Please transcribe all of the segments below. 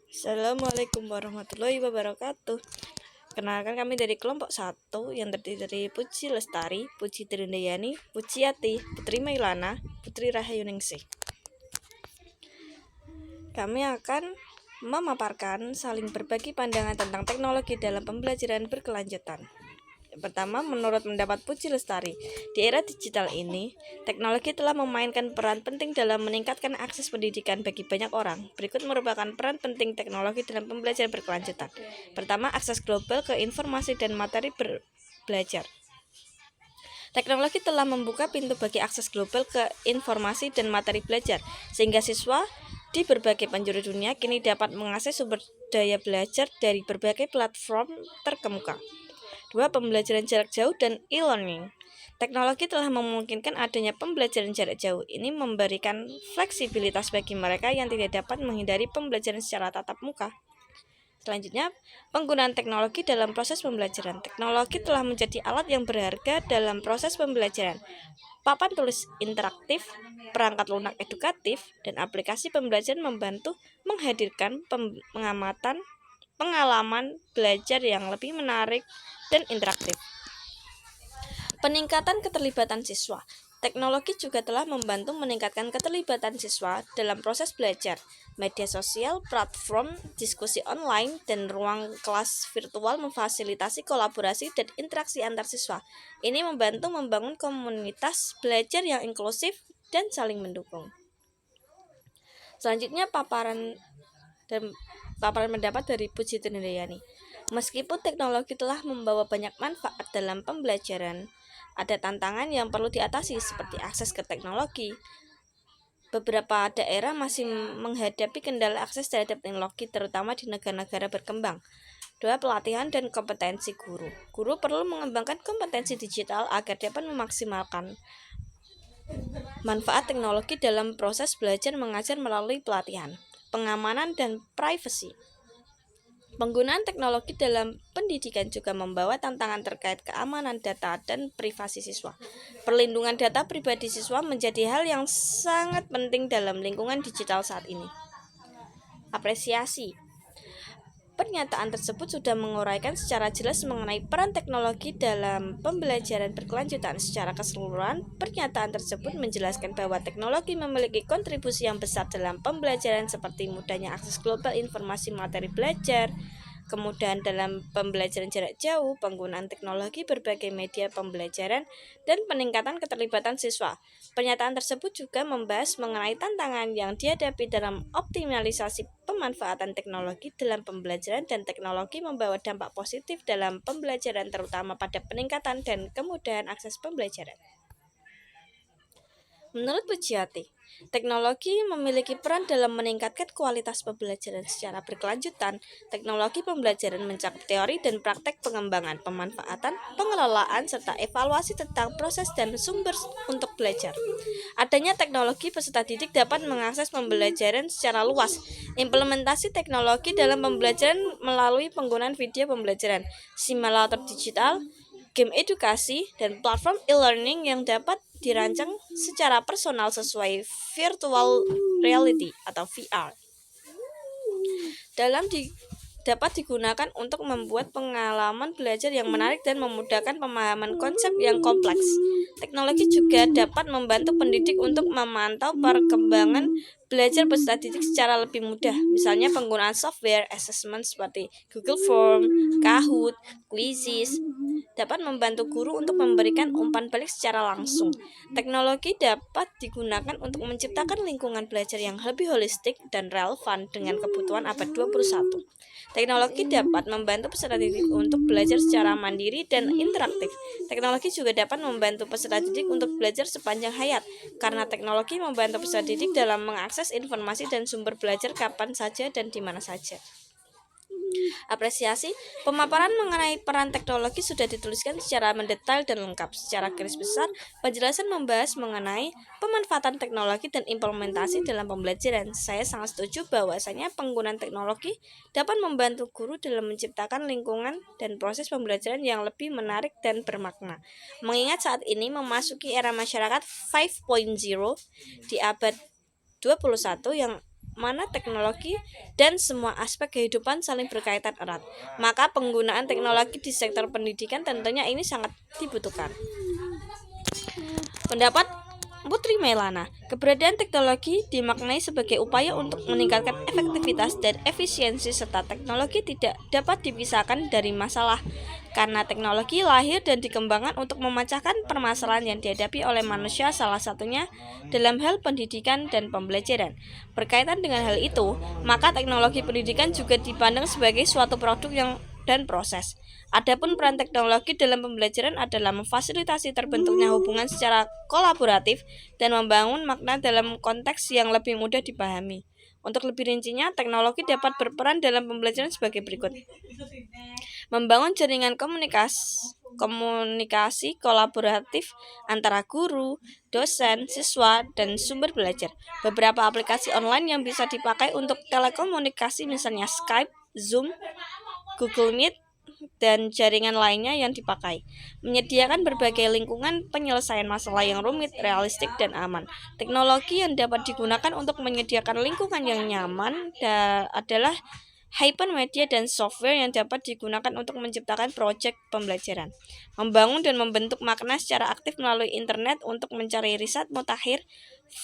Assalamualaikum warahmatullahi wabarakatuh. Kenalkan kami dari kelompok 1 yang terdiri dari Puji Lestari, Puji Trindayani, Pujiati, Putri Mailana, Putri Rahayuningsih. Kami akan memaparkan saling berbagi pandangan tentang teknologi dalam pembelajaran berkelanjutan. Pertama, menurut pendapat Puji Lestari, di era digital ini, teknologi telah memainkan peran penting dalam meningkatkan akses pendidikan bagi banyak orang. Berikut merupakan peran penting teknologi dalam pembelajaran berkelanjutan. Pertama, akses global ke informasi dan materi belajar. Teknologi telah membuka pintu bagi akses global ke informasi dan materi belajar, sehingga siswa di berbagai penjuru dunia kini dapat mengakses sumber daya belajar dari berbagai platform terkemuka. 2. Pembelajaran jarak jauh dan e-learning. Teknologi telah memungkinkan adanya pembelajaran jarak jauh. Ini memberikan fleksibilitas bagi mereka yang tidak dapat menghindari pembelajaran secara tatap muka. Selanjutnya, penggunaan teknologi dalam proses pembelajaran. Teknologi telah menjadi alat yang berharga dalam proses pembelajaran. Papan tulis interaktif, perangkat lunak edukatif, dan aplikasi pembelajaran membantu menghadirkan pengalaman belajar yang lebih menarik dan interaktif. Peningkatan keterlibatan siswa. Teknologi juga telah membantu meningkatkan keterlibatan siswa dalam proses belajar. Media sosial, platform, diskusi online, dan ruang kelas virtual memfasilitasi kolaborasi dan interaksi antar siswa. Ini membantu membangun komunitas belajar yang inklusif dan saling mendukung. Selanjutnya paparan pendapat dari Puji Trindayani. Meskipun teknologi telah membawa banyak manfaat dalam pembelajaran, ada tantangan yang perlu diatasi seperti akses ke teknologi. Beberapa daerah masih menghadapi kendala akses terhadap teknologi, terutama di negara-negara berkembang. 2. Pelatihan dan kompetensi guru. Guru perlu mengembangkan kompetensi digital agar dapat memaksimalkan manfaat teknologi dalam proses belajar mengajar melalui pelatihan. Pengamanan dan privasi. Penggunaan teknologi dalam pendidikan juga membawa tantangan terkait keamanan data dan privasi siswa. Perlindungan data pribadi siswa menjadi hal yang sangat penting dalam lingkungan digital saat ini. Apresiasi. Pernyataan tersebut sudah menguraikan secara jelas mengenai peran teknologi dalam pembelajaran berkelanjutan. Secara keseluruhan, pernyataan tersebut menjelaskan bahwa teknologi memiliki kontribusi yang besar dalam pembelajaran seperti mudahnya akses global informasi materi belajar, kemudahan dalam pembelajaran jarak jauh, penggunaan teknologi berbagai media pembelajaran, dan peningkatan keterlibatan siswa. Pernyataan tersebut juga membahas mengenai tantangan yang dihadapi dalam optimalisasi pemanfaatan teknologi dalam pembelajaran, dan teknologi membawa dampak positif dalam pembelajaran terutama pada peningkatan dan kemudahan akses pembelajaran. Menurut Pujiati, teknologi memiliki peran dalam meningkatkan kualitas pembelajaran secara berkelanjutan. Teknologi pembelajaran mencakup teori dan praktek pengembangan, pemanfaatan, pengelolaan, serta evaluasi tentang proses dan sumber untuk belajar. Adanya teknologi, peserta didik dapat mengakses pembelajaran secara luas. Implementasi teknologi dalam pembelajaran melalui penggunaan video pembelajaran, simulator digital, game edukasi, dan platform e-learning yang dapat dirancang secara personal sesuai virtual reality atau VR. Dapat digunakan untuk membuat pengalaman belajar yang menarik dan memudahkan pemahaman konsep yang kompleks. Teknologi juga dapat membantu pendidik untuk memantau perkembangan belajar peserta didik secara lebih mudah. Misalnya penggunaan software assessment seperti Google Form, Kahoot, Quizzes dapat membantu guru untuk memberikan umpan balik secara langsung. Teknologi dapat digunakan untuk menciptakan lingkungan belajar yang lebih holistik dan relevan dengan kebutuhan abad 21. Teknologi dapat membantu peserta didik untuk belajar secara mandiri dan interaktif. Teknologi juga dapat membantu peserta didik untuk belajar sepanjang hayat, karena teknologi membantu peserta didik dalam mengakses informasi dan sumber belajar kapan saja dan di mana saja. Apresiasi. Pemaparan mengenai peran teknologi sudah dituliskan secara mendetail dan lengkap. Secara garis besar, penjelasan membahas mengenai pemanfaatan teknologi dan implementasi dalam pembelajaran. Saya sangat setuju bahwasanya penggunaan teknologi dapat membantu guru dalam menciptakan lingkungan dan proses pembelajaran yang lebih menarik dan bermakna. Mengingat saat ini memasuki era masyarakat 5.0 di abad 21 yang mana teknologi dan semua aspek kehidupan saling berkaitan erat. Maka penggunaan teknologi di sektor pendidikan tentunya ini sangat dibutuhkan. Pendapat Putri Melana, keberadaan teknologi dimaknai sebagai upaya untuk meningkatkan efektivitas dan efisiensi serta teknologi tidak dapat dipisahkan dari masalah karena teknologi lahir dan dikembangkan untuk memecahkan permasalahan yang dihadapi oleh manusia, salah satunya dalam hal pendidikan dan pembelajaran. Berkaitan dengan hal itu, maka teknologi pendidikan juga dipandang sebagai suatu produk dan proses. Adapun peran teknologi dalam pembelajaran adalah memfasilitasi terbentuknya hubungan secara kolaboratif dan membangun makna dalam konteks yang lebih mudah dipahami. Untuk lebih rincinya, teknologi dapat berperan dalam pembelajaran sebagai berikut. Membangun jaringan komunikasi kolaboratif antara guru, dosen, siswa, dan sumber belajar. Beberapa aplikasi online yang bisa dipakai untuk telekomunikasi misalnya Skype, Zoom, Google Meet, dan jaringan lainnya yang dipakai. Menyediakan berbagai lingkungan penyelesaian masalah yang rumit, realistik, dan aman. Teknologi yang dapat digunakan untuk menyediakan lingkungan yang nyaman adalah hypermedia dan software yang dapat digunakan untuk menciptakan proyek pembelajaran. Membangun dan membentuk makna secara aktif melalui internet untuk mencari riset mutakhir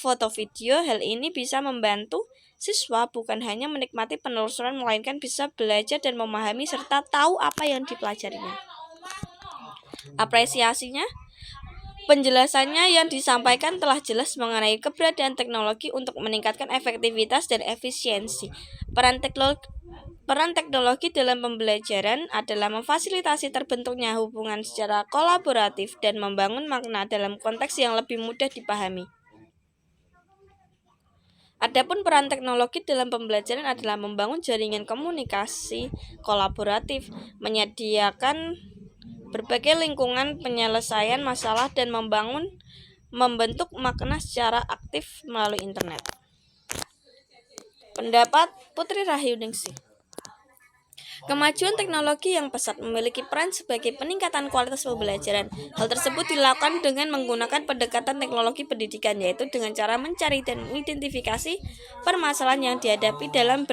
foto video. Hal ini bisa membantu siswa bukan hanya menikmati penelusuran melainkan bisa belajar dan memahami serta tahu apa yang dipelajarinya. Apresiasinya, penjelasannya yang disampaikan telah jelas mengenai keberadaan teknologi untuk meningkatkan efektivitas dan efisiensi. Peran teknologi dalam pembelajaran adalah memfasilitasi terbentuknya hubungan secara kolaboratif dan membangun makna dalam konteks yang lebih mudah dipahami. Adapun peran teknologi dalam pembelajaran adalah membangun jaringan komunikasi kolaboratif, menyediakan berbagai lingkungan penyelesaian masalah, dan membentuk makna secara aktif melalui internet. Pendapat Putri Rahyuningsih. Kemajuan teknologi yang pesat memiliki peran sebagai peningkatan kualitas pembelajaran. Hal tersebut dilakukan dengan menggunakan pendekatan teknologi pendidikan, yaitu dengan cara mencari dan mengidentifikasi permasalahan yang dihadapi dalam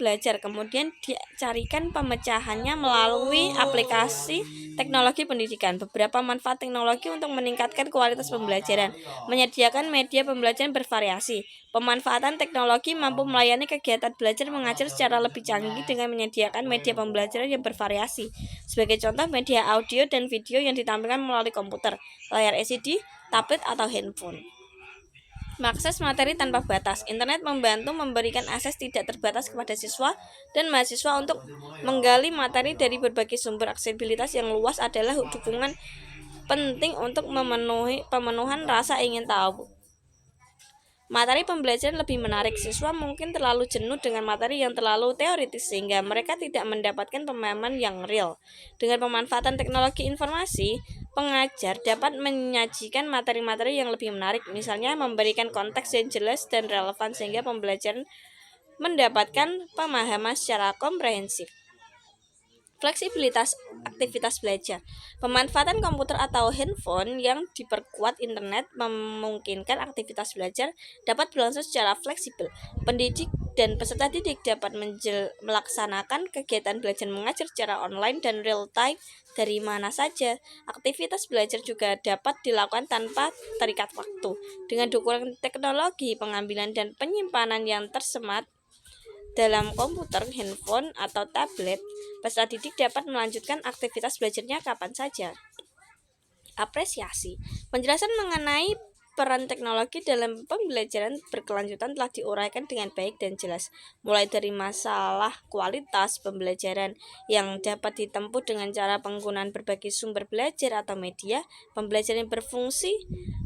belajar, kemudian dicarikan pemecahannya melalui aplikasi teknologi pendidikan. Beberapa manfaat teknologi untuk meningkatkan kualitas pembelajaran: menyediakan media pembelajaran bervariasi. Pemanfaatan teknologi mampu melayani kegiatan belajar mengajar secara lebih canggih dengan menyediakan media pembelajaran yang bervariasi. Sebagai contoh, media audio dan video yang ditampilkan melalui komputer, layar LCD, tablet, atau handphone. Mengakses materi tanpa batas. Internet membantu memberikan akses tidak terbatas kepada siswa dan mahasiswa untuk menggali materi dari berbagai sumber. Aksesibilitas yang luas adalah dukungan penting untuk pemenuhan rasa ingin tahu. Materi pembelajaran lebih menarik. Siswa mungkin terlalu jenuh dengan materi yang terlalu teoritis sehingga mereka tidak mendapatkan pemahaman yang real. Dengan pemanfaatan teknologi informasi, pengajar dapat menyajikan materi-materi yang lebih menarik, misalnya memberikan konteks yang jelas dan relevan sehingga pembelajaran mendapatkan pemahaman secara komprehensif. Fleksibilitas aktivitas belajar. Pemanfaatan komputer atau handphone yang diperkuat internet memungkinkan aktivitas belajar dapat berlangsung secara fleksibel. Pendidik dan peserta didik dapat melaksanakan kegiatan belajar mengajar secara online dan real time dari mana saja. Aktivitas belajar juga dapat dilakukan tanpa terikat waktu. Dengan dukungan teknologi, pengambilan dan penyimpanan yang tersemat dalam komputer, handphone, atau tablet, peserta didik dapat melanjutkan aktivitas belajarnya kapan saja. Apresiasi. Penjelasan mengenai peran teknologi dalam pembelajaran berkelanjutan telah diuraikan dengan baik dan jelas, mulai dari masalah kualitas pembelajaran yang dapat ditempuh dengan cara penggunaan berbagai sumber belajar atau media pembelajaran yang berfungsi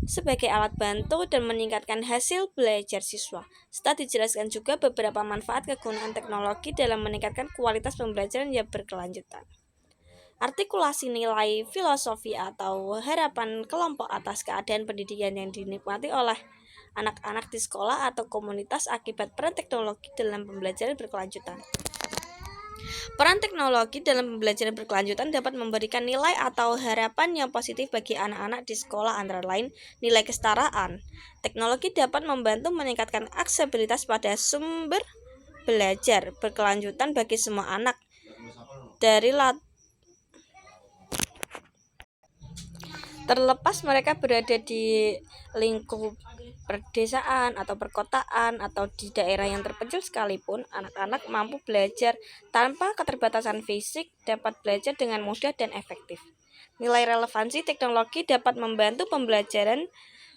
sebagai alat bantu dan meningkatkan hasil belajar siswa, serta dijelaskan juga beberapa manfaat kegunaan teknologi dalam meningkatkan kualitas pembelajaran yang berkelanjutan. Artikulasi nilai filosofi atau harapan kelompok atas keadaan pendidikan yang dinikmati oleh anak-anak di sekolah atau komunitas akibat peran teknologi dalam pembelajaran berkelanjutan. Peran teknologi dalam pembelajaran berkelanjutan dapat memberikan nilai atau harapan yang positif bagi anak-anak di sekolah, antara lain nilai kesetaraan. Teknologi dapat membantu meningkatkan aksesibilitas pada sumber belajar berkelanjutan bagi semua anak dari terlepas mereka berada di lingkup pedesaan atau perkotaan atau di daerah yang terpencil sekalipun, anak-anak mampu belajar tanpa keterbatasan fisik, dapat belajar dengan mudah dan efektif. Nilai relevansi teknologi dapat membantu pembelajaran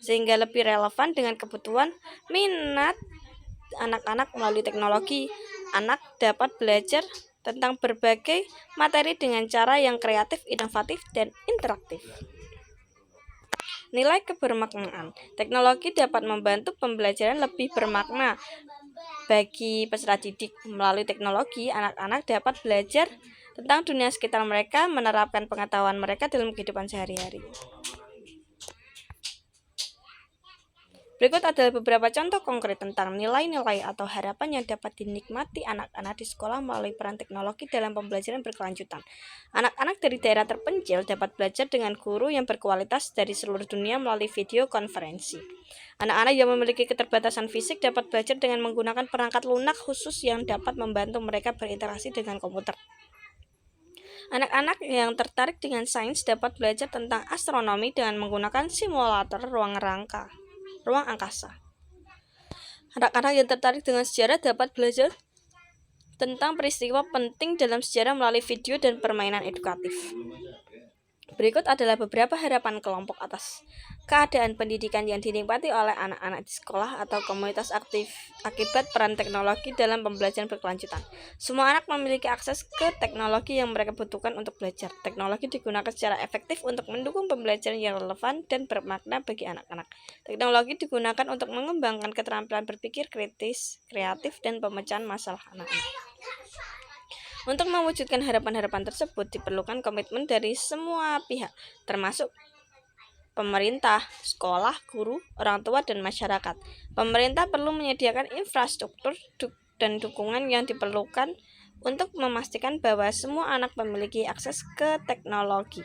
sehingga lebih relevan dengan kebutuhan minat anak-anak. Melalui teknologi, anak dapat belajar tentang berbagai materi dengan cara yang kreatif, inovatif, dan interaktif. Nilai kebermaknaan. Teknologi dapat membantu pembelajaran lebih bermakna bagi peserta didik. Melalui teknologi, anak-anak dapat belajar tentang dunia sekitar mereka, menerapkan pengetahuan mereka dalam kehidupan sehari-hari. Berikut adalah beberapa contoh konkret tentang nilai-nilai atau harapan yang dapat dinikmati anak-anak di sekolah melalui peran teknologi dalam pembelajaran berkelanjutan. Anak-anak dari daerah terpencil dapat belajar dengan guru yang berkualitas dari seluruh dunia melalui video konferensi. Anak-anak yang memiliki keterbatasan fisik dapat belajar dengan menggunakan perangkat lunak khusus yang dapat membantu mereka berinteraksi dengan komputer. Anak-anak yang tertarik dengan sains dapat belajar tentang astronomi dengan menggunakan simulator ruang angkasa. Anak-anak yang tertarik dengan sejarah dapat belajar tentang peristiwa penting dalam sejarah melalui video dan permainan edukatif. Berikut adalah beberapa harapan kelompok atas keadaan pendidikan yang dinikmati oleh anak-anak di sekolah atau komunitas aktif akibat peran teknologi dalam pembelajaran berkelanjutan. Semua anak memiliki akses ke teknologi yang mereka butuhkan untuk belajar. Teknologi digunakan secara efektif untuk mendukung pembelajaran yang relevan dan bermakna bagi anak-anak. Teknologi digunakan untuk mengembangkan keterampilan berpikir kritis, kreatif, dan pemecahan masalah anak-anak. Untuk mewujudkan harapan-harapan tersebut diperlukan komitmen dari semua pihak, termasuk pemerintah, sekolah, guru, orang tua, dan masyarakat. Pemerintah perlu menyediakan infrastruktur dan dukungan yang diperlukan untuk memastikan bahwa semua anak memiliki akses ke teknologi.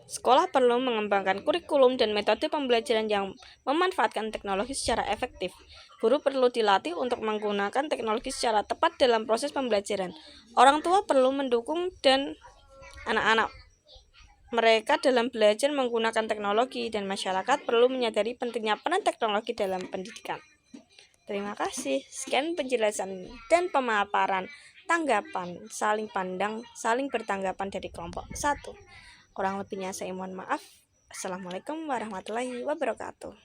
Sekolah perlu mengembangkan kurikulum dan metode pembelajaran yang memanfaatkan teknologi secara efektif. Guru perlu dilatih untuk menggunakan teknologi secara tepat dalam proses pembelajaran. Orang tua perlu mendukung dan anak-anak mereka dalam belajar menggunakan teknologi, dan masyarakat perlu menyadari pentingnya peran teknologi dalam pendidikan. Terima kasih. Sekian penjelasan dan pemaparan tanggapan saling bertanggapan dari kelompok 1. Kurang lebihnya saya mohon maaf. Assalamualaikum warahmatullahi wabarakatuh.